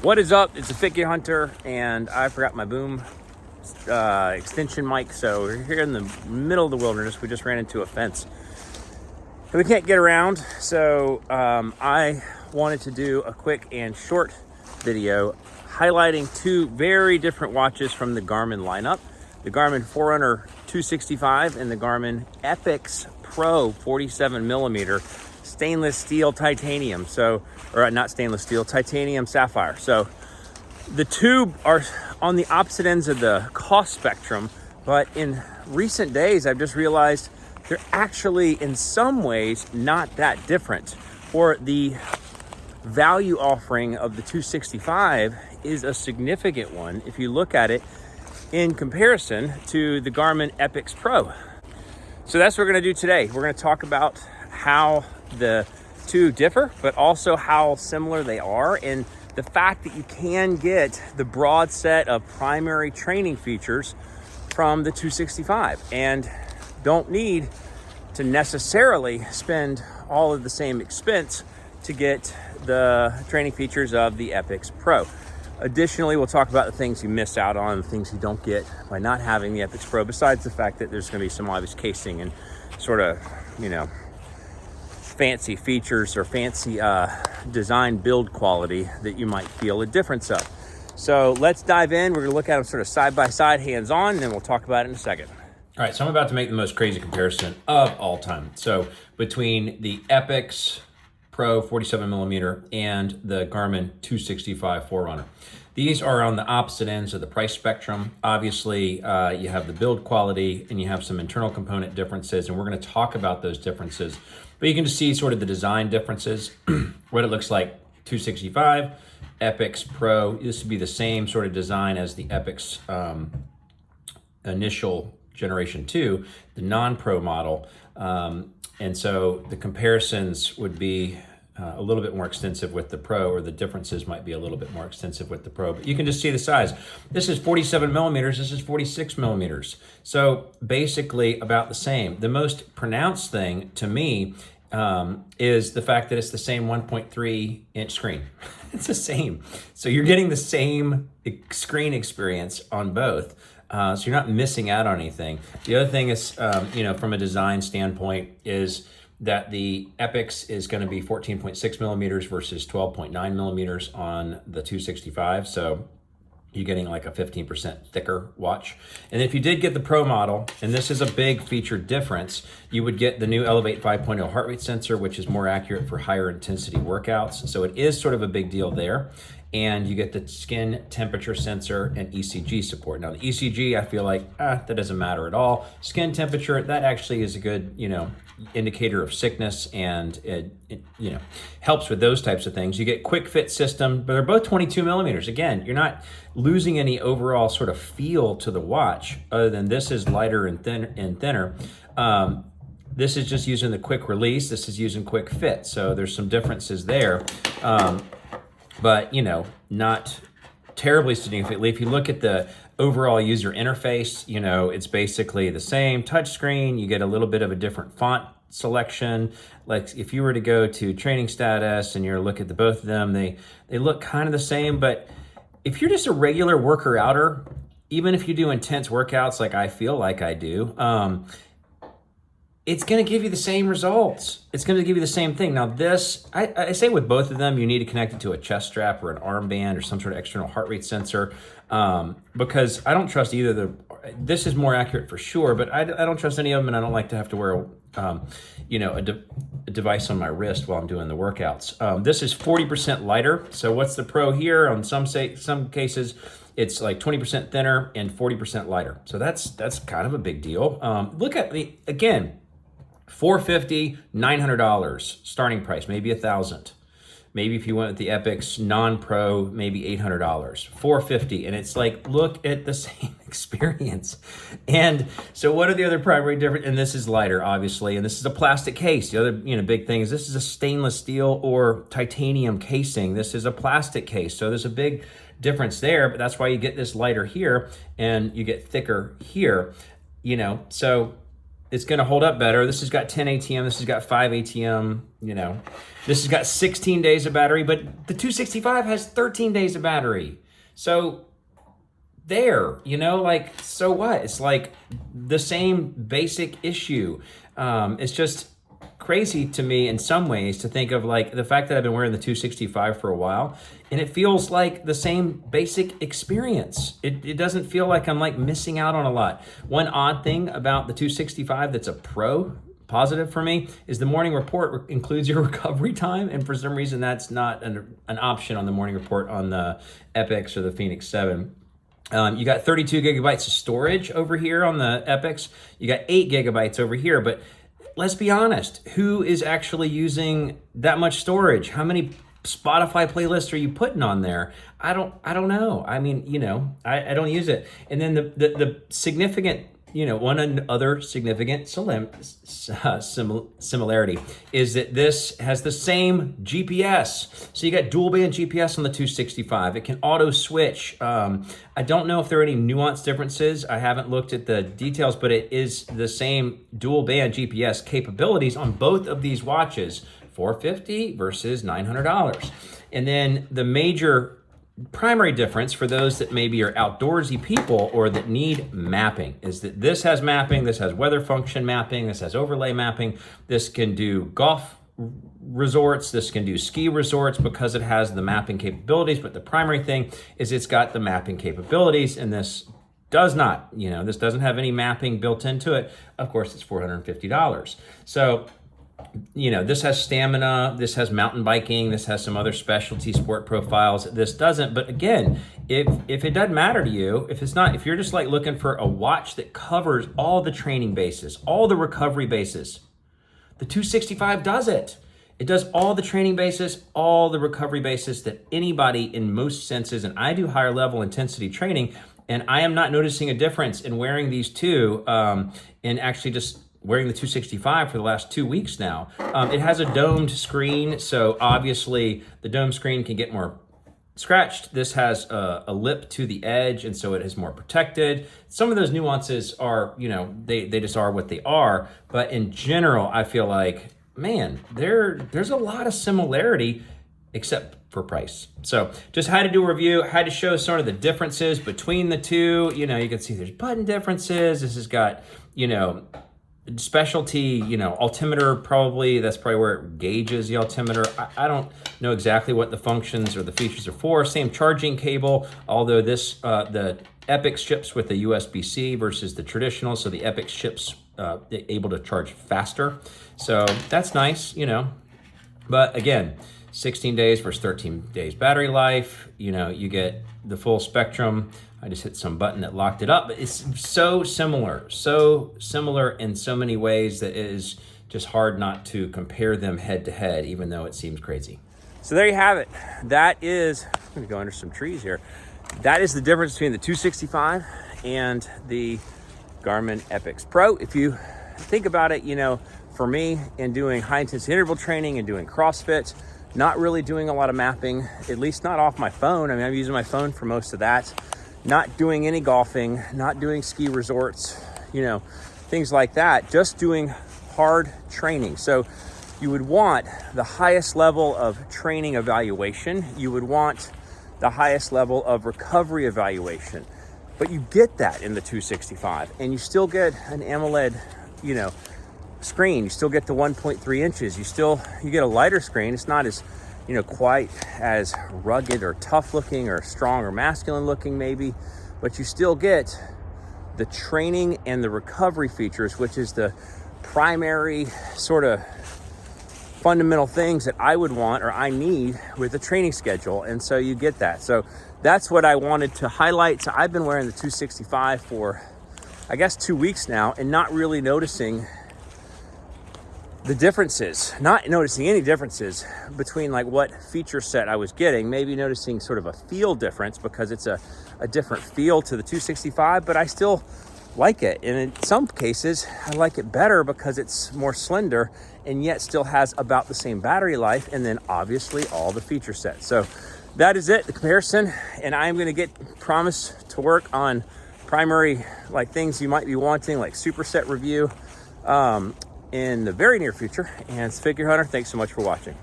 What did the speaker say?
What is up? It's a Fit Gear Hunter, and I forgot my boom extension mic, so we're here in the middle of the wilderness. We just ran into a fence and we can't get around, so I wanted to do a quick and short video highlighting two very different watches from the Garmin lineup, the Garmin Forerunner 265 and the Garmin Epix Pro 47 millimeter stainless steel titanium. Not stainless steel, titanium sapphire. So the two are on the opposite ends of the cost spectrum, but in recent days, I've just realized they're actually in some ways not that different. Or the value offering of the 265 is a significant one if you look at it in comparison to the Garmin Epix Pro. So that's what we're gonna do today. We're gonna talk about how the two differ, but also how similar they are, and the fact that you can get the broad set of primary training features from the 265 and don't need to necessarily spend all of the same expense to get the training features of the Epix Pro. Additionally, we'll talk about the things you miss out on, the things you don't get by not having the Epix Pro, besides the fact that there's going to be some obvious casing and sort of, fancy features or fancy design build quality that you might feel a difference of. So let's dive in. We're going to look at them sort of side by side, hands on, and then we'll talk about it in a second. All right, so I'm about to make the most crazy comparison of all time. So between the Epix Pro 47 millimeter and the Garmin 265 Forerunner. These are on the opposite ends of the price spectrum. Obviously, you have the build quality and you have some internal component differences, and we're gonna talk about those differences. But you can just see sort of the design differences, what it looks like 265, Epix Pro. This would be the same sort of design as the Epix initial generation 2, the non-pro model. And so the comparisons would be a little bit more extensive with the Pro, or the differences might be a little bit more extensive with the Pro, but you can just see the size. This is 47 millimeters, this is 46 millimeters. So basically about the same. The most pronounced thing to me is the fact that it's the same 1.3 inch screen. It's the same. So you're getting the same screen experience on both. So you're not missing out on anything. The other thing is, from a design standpoint, is that the Epix is going to be 14.6 millimeters versus 12.9 millimeters on the 265. So you're getting like a 15% thicker watch. And if you did get the Pro model, and this is a big feature difference, you would get the new Elevate 5.0 heart rate sensor, which is more accurate for higher intensity workouts. So it is sort of a big deal there. And you get the skin temperature sensor and ECG support. Now the ECG, I feel like, that doesn't matter at all. Skin temperature, that actually is a good, indicator of sickness, and it helps with those types of things. You get quick fit system, but they're both 22 millimeters. Again, you're not losing any overall sort of feel to the watch, other than this is lighter and thinner. This is just using the quick release. This is using quick fit. So there's some differences there. But not terribly significantly. If you look at the overall user interface, it's basically the same touchscreen. You get a little bit of a different font selection. Like if you were to go to training status and you're look at the both of them, they look kind of the same. But if you're just a regular worker outer, even if you do intense workouts like I feel like I do, it's going to give you the same results. It's going to give you the same thing. Now this, I say with both of them, you need to connect it to a chest strap or an armband or some sort of external heart rate sensor, because I don't trust either. This is more accurate for sure, but I don't trust any of them, and I don't like to have to wear a device on my wrist while I'm doing the workouts. This is 40% lighter. So what's the Pro here? On some cases, it's like 20% thinner and 40% lighter. So that's kind of a big deal. Look at the, again, $450, $900 starting price, maybe $1,000. Maybe if you went with the Epix non-pro, maybe $800, $450. And it's like, look at the same experience. And so what are the other primary difference? And this is lighter, obviously, and this is a plastic case. The other big thing is this is a stainless steel or titanium casing. This is a plastic case. So there's a big difference there, but that's why you get this lighter here and you get thicker here, So it's going to hold up better. This has got 10 ATM. This has got 5 ATM. You know, this has got 16 days of battery, but the 265 has 13 days of battery. So there, you know, like, so what? It's like the same basic issue. It's just crazy to me in some ways to think of like the fact that I've been wearing the 265 for a while and it feels like the same basic experience. It doesn't feel like I'm like missing out on a lot. One odd thing about the 265 that's a pro positive for me is the morning report includes your recovery time, and for some reason that's not an option on the morning report on the Epix or the Phoenix 7. You got 32 gigabytes of storage over here on the Epix. You got 8 gigabytes over here, but let's be honest, who is actually using that much storage? How many Spotify playlists are you putting on there? I don't know. I mean, you know, I don't use it. And then the significant, you know, one other significant similarity is that this has the same GPS. So you got dual band GPS on the 265. It can auto switch. I don't know if there are any nuanced differences. I haven't looked at the details, but it is the same dual band GPS capabilities on both of these watches, $450 versus $900. And then the major primary difference for those that maybe are outdoorsy people or that need mapping is that this has mapping, this has weather function mapping, this has overlay mapping, this can do golf resorts, this can do ski resorts because it has the mapping capabilities, but the primary thing is it's got the mapping capabilities, and this does not, you know, this doesn't have any mapping built into it. Of course, it's $450. So, you know, this has stamina, this has mountain biking, this has some other specialty sport profiles. This doesn't. But again, if it doesn't matter to you, if you're just like looking for a watch that covers all the training bases, all the recovery bases, the 265 does it. It does all the training bases, all the recovery bases that anybody in most senses, and I do higher level intensity training, and I am not noticing a difference in wearing these two and actually just wearing the 265 for the last 2 weeks now. It has a domed screen, so obviously the domed screen can get more scratched. This has a lip to the edge, and so it is more protected. Some of those nuances are, you know, they just are what they are, but in general, I feel like, man, there's a lot of similarity except for price. So just had to do a review, had to show sort of the differences between the two. You know, you can see there's button differences. This has got, you know, specialty, you know, altimeter, probably that's probably where it gauges the altimeter. I don't know exactly what the functions or the features are for. Same charging cable, although this the Epix ships with the USB-C versus the traditional, so the Epix ships able to charge faster. So that's nice, you know. But again, 16 days versus 13 days battery life. You know, you get the full spectrum. I just hit some button that locked it up, but it's so similar in so many ways that it is just hard not to compare them head to head, even though it seems crazy. So there you have it. That is, I'm gonna go under some trees here. That is the difference between the 265 and the Garmin Epix Pro. If you think about it, you know, for me in doing high intensity interval training and doing CrossFit, not really doing a lot of mapping, at least not off my phone. I mean, I'm using my phone for most of that. Not doing any golfing, not doing ski resorts, you know, things like that, just doing hard training. So you would want the highest level of training evaluation. You would want the highest level of recovery evaluation. But you get that in the 265, and you still get an AMOLED, you know, screen. You still get the 1.3 inches. You get a lighter screen. It's not as, you know, quite as rugged or tough looking or strong or masculine looking maybe, but you still get the training and the recovery features, which is the primary sort of fundamental things that I would want or I need with a training schedule. And so you get that. So that's what I wanted to highlight. So I've been wearing the 265 for, I guess, 2 weeks now, and not really noticing the differences, not noticing any differences between like what feature set I was getting, maybe noticing sort of a feel difference because it's a different feel to the 265, but I still like it. And in some cases, I like it better because it's more slender and yet still has about the same battery life, and then obviously all the feature sets. So that is it, the comparison. And I'm gonna promise to work on primary like things you might be wanting, like superset review, in the very near future. And Figure Hunter, thanks so much for watching.